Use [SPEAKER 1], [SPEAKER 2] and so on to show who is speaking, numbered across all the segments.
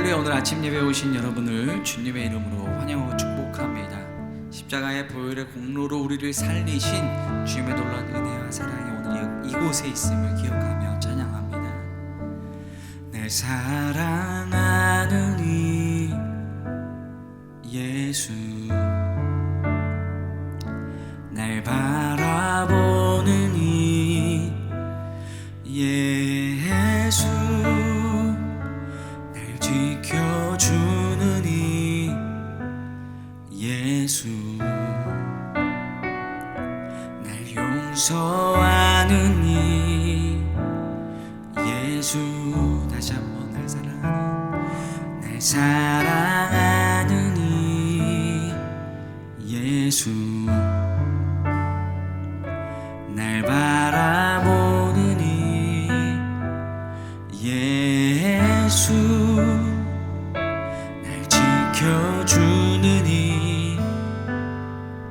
[SPEAKER 1] 할렐루야. 오늘 아침 예배에 오신 여러분을 주님의 이름으로 환영하고 축복합니다. 십자가의 보혈의 공로로 우리를 살리신 주님의 놀라운 은혜와 사랑이 오늘 이곳에 있음을 기억하며 찬양합니다. 내 사랑하는 이 예수, 날 바라보는 이 예수, 날 지켜주는 이 예수, 날 용서하는 이 예수. 다시 한번 날 사랑하는 이 예수, 날 바라보는 이 예수, 날 지켜주는 이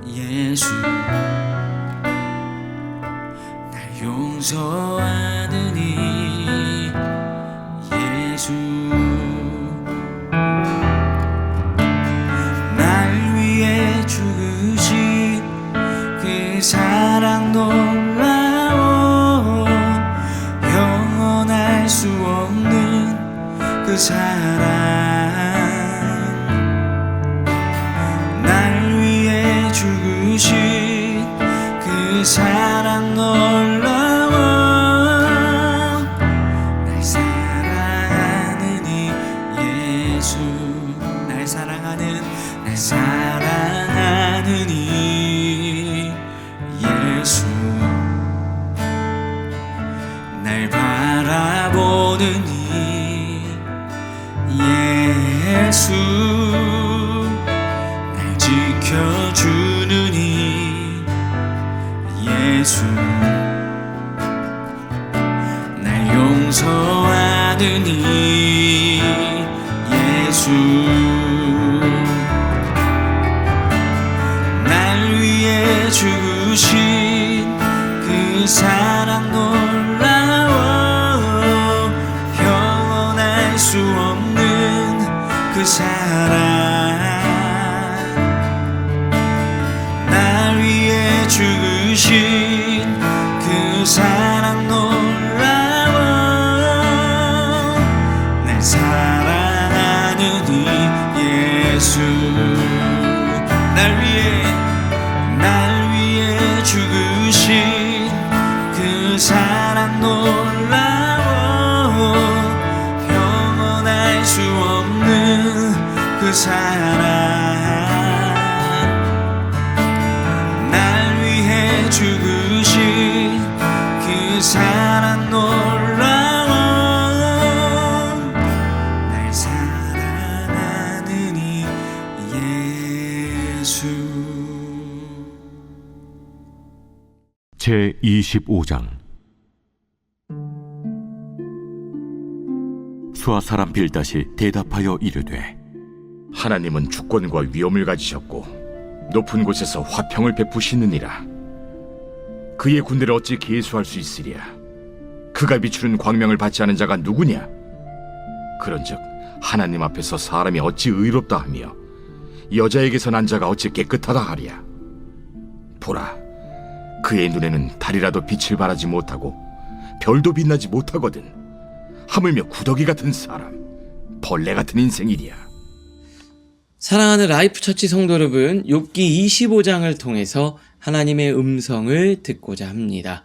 [SPEAKER 1] 예수, 날 용서하는 이 예수. 날 위해 죽으신 그 사랑 놀라워, 영원할 수 없는 그 사랑. 날 위해 죽으신 그 사랑 놀라워, 날 사랑하는 이 예수, 날 사랑하는 이 예수, 날 바라보는 이 예수, 날 지켜주는 이 예수, 날 용서하는 이 예수. 날 위해 죽으신 그 사랑 놀라워, 영원할 수 없는 그 사랑. 날 위해 죽으신 그 사랑 놀라워, 날 사랑하는 이 예수. 날 위해 죽으신 그 사랑 놀라워, 영원할 수 없는 그 사랑. 날 위해 죽으신 그 사랑 놀라워, 날 사랑하는 이 예수.
[SPEAKER 2] 제25장. 수아 사람 빌닷이 대답하여 이르되,
[SPEAKER 3] 하나님은 주권과 위엄을 가지셨고 높은 곳에서 화평을 베푸시느니라. 그의 군대를 어찌 계수할 수 있으랴. 그가 비추는 광명을 받지 않은 자가 누구냐. 그런즉 하나님 앞에서 사람이 어찌 의롭다 하며 여자에게서 난 자가 어찌 깨끗하다 하랴. 보라, 그의 눈에는 달이라도 빛을 발하지 못하고 별도 빛나지 못하거든. 하물며 구더기 같은 사람, 벌레 같은 인생이랴.
[SPEAKER 4] 사랑하는 라이프 처치 성도 여러분, 욥기 25장을 통해서 하나님의 음성을 듣고자 합니다.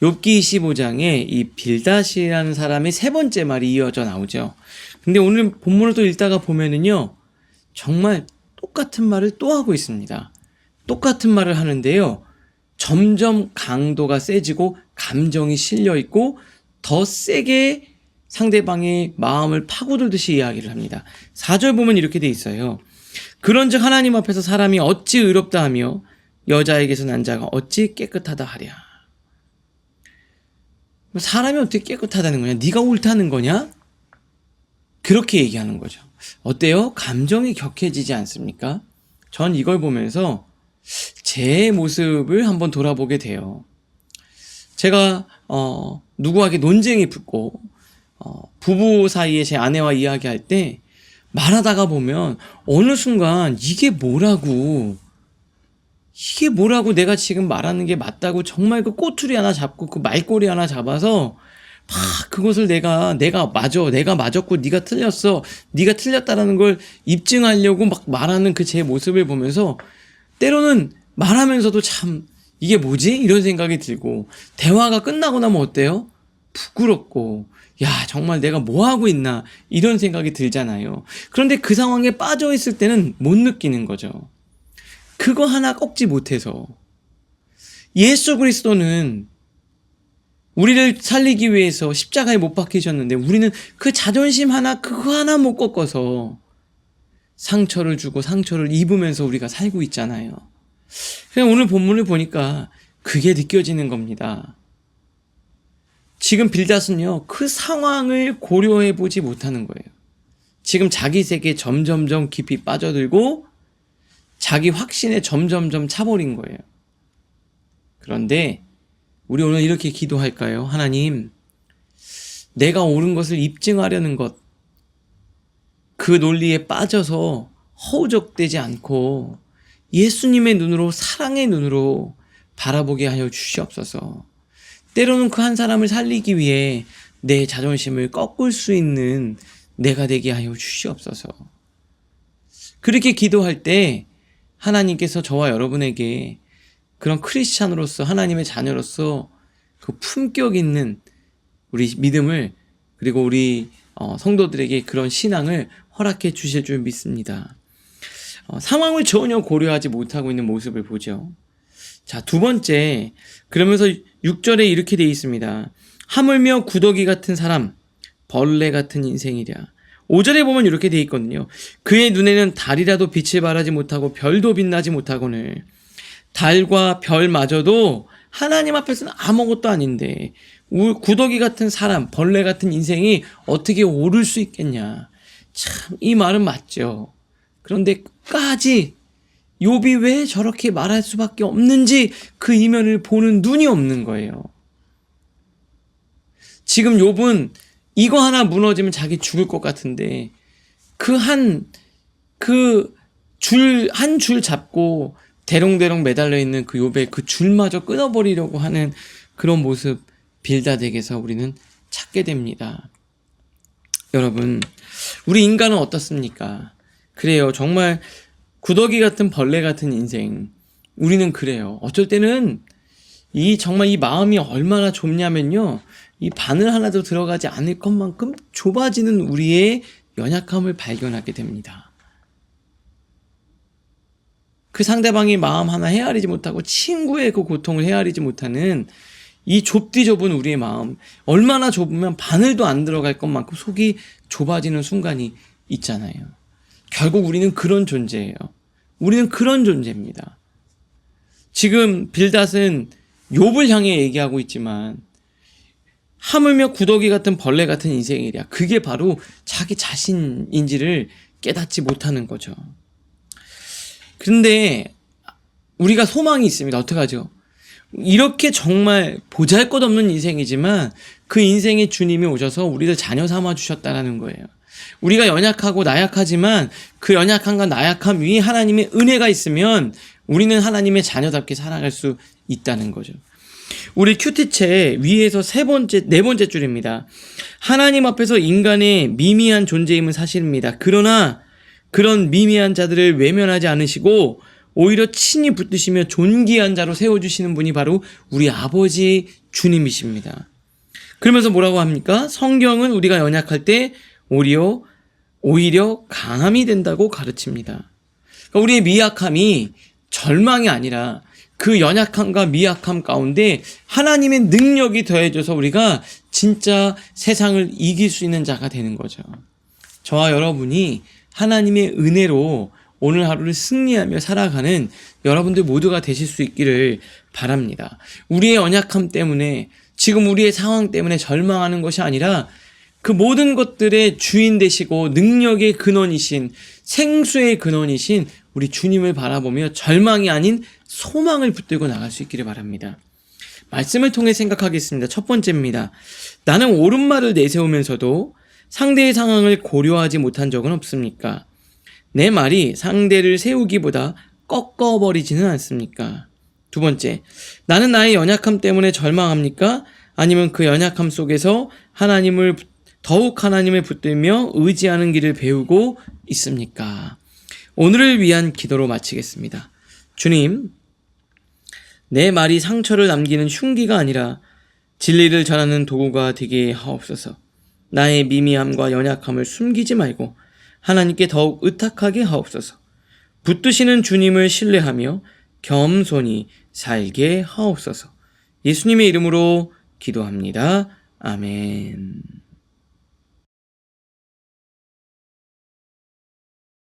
[SPEAKER 4] 욥기 25장에 이 빌닷이라는 사람의 세 번째 말이 이어져 나오죠. 근데 오늘 본문을 또 읽다가 보면은요, 정말 똑같은 말을 또 하고 있습니다. 똑같은 말을 하는데요, 점점 강도가 세지고 감정이 실려 있고 더 세게 상대방의 마음을 파고들듯이 이야기를 합니다. 4절 보면 이렇게 돼 있어요. 그런즉 하나님 앞에서 사람이 어찌 의롭다 하며 여자에게서 난 자가 어찌 깨끗하다 하랴. 사람이 어떻게 깨끗하다는 거냐? 네가 옳다는 거냐? 그렇게 얘기하는 거죠. 어때요? 감정이 격해지지 않습니까? 전 이걸 보면서 제 모습을 한번 돌아보게 돼요. 제가 누구에게 논쟁이 붙고 부부 사이에 제 아내와 이야기할 때 말하다가 보면 어느 순간 이게 뭐라고 내가 지금 말하는 게 맞다고 정말 그 꼬투리 하나 잡고 그 말꼬리 하나 잡아서 막 그것을 내가 맞아, 내가 맞았고 네가 틀렸어, 네가 틀렸다라는 걸 입증하려고 막 말하는 그 제 모습을 보면서 때로는 말하면서도 참 이게 뭐지? 이런 생각이 들고, 대화가 끝나고 나면 어때요? 부끄럽고, 야, 정말 내가 뭐 하고 있나 이런 생각이 들잖아요. 그런데 그 상황에 빠져 있을 때는 못 느끼는 거죠. 그거 하나 꺾지 못해서. 예수 그리스도는 우리를 살리기 위해서 십자가에 못 박히셨는데 우리는 그 자존심 하나, 그거 하나 못 꺾어서 상처를 주고 상처를 입으면서 우리가 살고 있잖아요. 그냥 오늘 본문을 보니까 그게 느껴지는 겁니다. 지금 빌닷은요, 그 상황을 고려해 보지 못하는 거예요. 지금 자기 세계에 점점점 깊이 빠져들고 자기 확신에 점점점 차버린 거예요. 그런데 우리 오늘 이렇게 기도할까요? 하나님, 내가 옳은 것을 입증하려는 것, 그 논리에 빠져서 허우적대지 않고 예수님의 눈으로, 사랑의 눈으로 바라보게 하여 주시옵소서. 때로는 그 한 사람을 살리기 위해 내 자존심을 꺾을 수 있는 내가 되게 하여 주시옵소서. 그렇게 기도할 때 하나님께서 저와 여러분에게 그런 크리스찬으로서, 하나님의 자녀로서 그 품격 있는 우리 믿음을, 그리고 우리 성도들에게 그런 신앙을 허락해 주실 줄 믿습니다. 상황을 전혀 고려하지 못하고 있는 모습을 보죠. 자, 두 번째, 그러면서 6절에 이렇게 되어 있습니다. 하물며 구더기 같은 사람, 벌레 같은 인생이랴. 5절에 보면 이렇게 되어 있거든요. 그의 눈에는 달이라도 빛을 발하지 못하고 별도 빛나지 못하거늘. 달과 별마저도 하나님 앞에서는 아무것도 아닌데 구더기 같은 사람, 벌레 같은 인생이 어떻게 오를 수 있겠냐. 참, 이 말은 맞죠. 그런데 끝까지 욥이 왜 저렇게 말할 수밖에 없는지 그 이면을 보는 눈이 없는 거예요. 지금 욥은 이거 하나 무너지면 자기 죽을 것 같은데 한 줄 잡고 대롱대롱 매달려 있는 그 욥의 그 줄마저 끊어버리려고 하는 그런 모습 빌닷에게서 우리는 찾게 됩니다. 여러분, 우리 인간은 어떻습니까? 그래요. 정말 구더기 같은 벌레 같은 인생. 우리는 그래요. 어쩔 때는 정말 이 마음이 얼마나 좁냐면요, 이 바늘 하나도 들어가지 않을 것만큼 좁아지는 우리의 연약함을 발견하게 됩니다. 그 상대방의 마음 하나 헤아리지 못하고 친구의 그 고통을 헤아리지 못하는 이 좁은 우리의 마음, 얼마나 좁으면 바늘도 안 들어갈 것만큼 속이 좁아지는 순간이 있잖아요. 결국 우리는 그런 존재예요. 우리는 그런 존재입니다. 지금 빌닷은 욥을 향해 얘기하고 있지만 하물며 구더기 같은 벌레 같은 인생이랴. 그게 바로 자기 자신인지를 깨닫지 못하는 거죠. 그런데 우리가 소망이 있습니다. 어떡하죠? 이렇게 정말 보잘것없는 인생이지만 그 인생에 주님이 오셔서 우리를 자녀 삼아 주셨다는 거예요. 우리가 연약하고 나약하지만 그 연약함과 나약함 위에 하나님의 은혜가 있으면 우리는 하나님의 자녀답게 살아갈 수 있다는 거죠. 우리 큐티체 위에서 네 번째 줄입니다. 하나님 앞에서 인간의 미미한 존재임은 사실입니다. 그러나 그런 미미한 자들을 외면하지 않으시고 오히려 친히 붙드시며 존귀한 자로 세워주시는 분이 바로 우리 아버지 주님이십니다. 그러면서 뭐라고 합니까? 성경은 우리가 연약할 때 오히려 강함이 된다고 가르칩니다. 그러니까 우리의 미약함이 절망이 아니라 그 연약함과 미약함 가운데 하나님의 능력이 더해져서 우리가 진짜 세상을 이길 수 있는 자가 되는 거죠. 저와 여러분이 하나님의 은혜로 오늘 하루를 승리하며 살아가는 여러분들 모두가 되실 수 있기를 바랍니다. 우리의 연약함 때문에, 지금 우리의 상황 때문에 절망하는 것이 아니라 그 모든 것들의 주인 되시고 능력의 근원이신, 생수의 근원이신 우리 주님을 바라보며 절망이 아닌 소망을 붙들고 나갈 수 있기를 바랍니다. 말씀을 통해 생각하겠습니다. 첫 번째입니다. 나는 옳은 말을 내세우면서도 상대의 상황을 고려하지 못한 적은 없습니까? 내 말이 상대를 세우기보다 꺾어버리지는 않습니까? 두 번째, 나는 나의 연약함 때문에 절망합니까? 아니면 그 연약함 속에서 더욱 하나님을 붙들며 의지하는 길을 배우고 있습니까? 오늘을 위한 기도로 마치겠습니다. 주님, 내 말이 상처를 남기는 흉기가 아니라 진리를 전하는 도구가 되게 하옵소서. 나의 미미함과 연약함을 숨기지 말고 하나님께 더욱 의탁하게 하옵소서. 붙드시는 주님을 신뢰하며 겸손히 살게 하옵소서. 예수님의 이름으로 기도합니다. 아멘.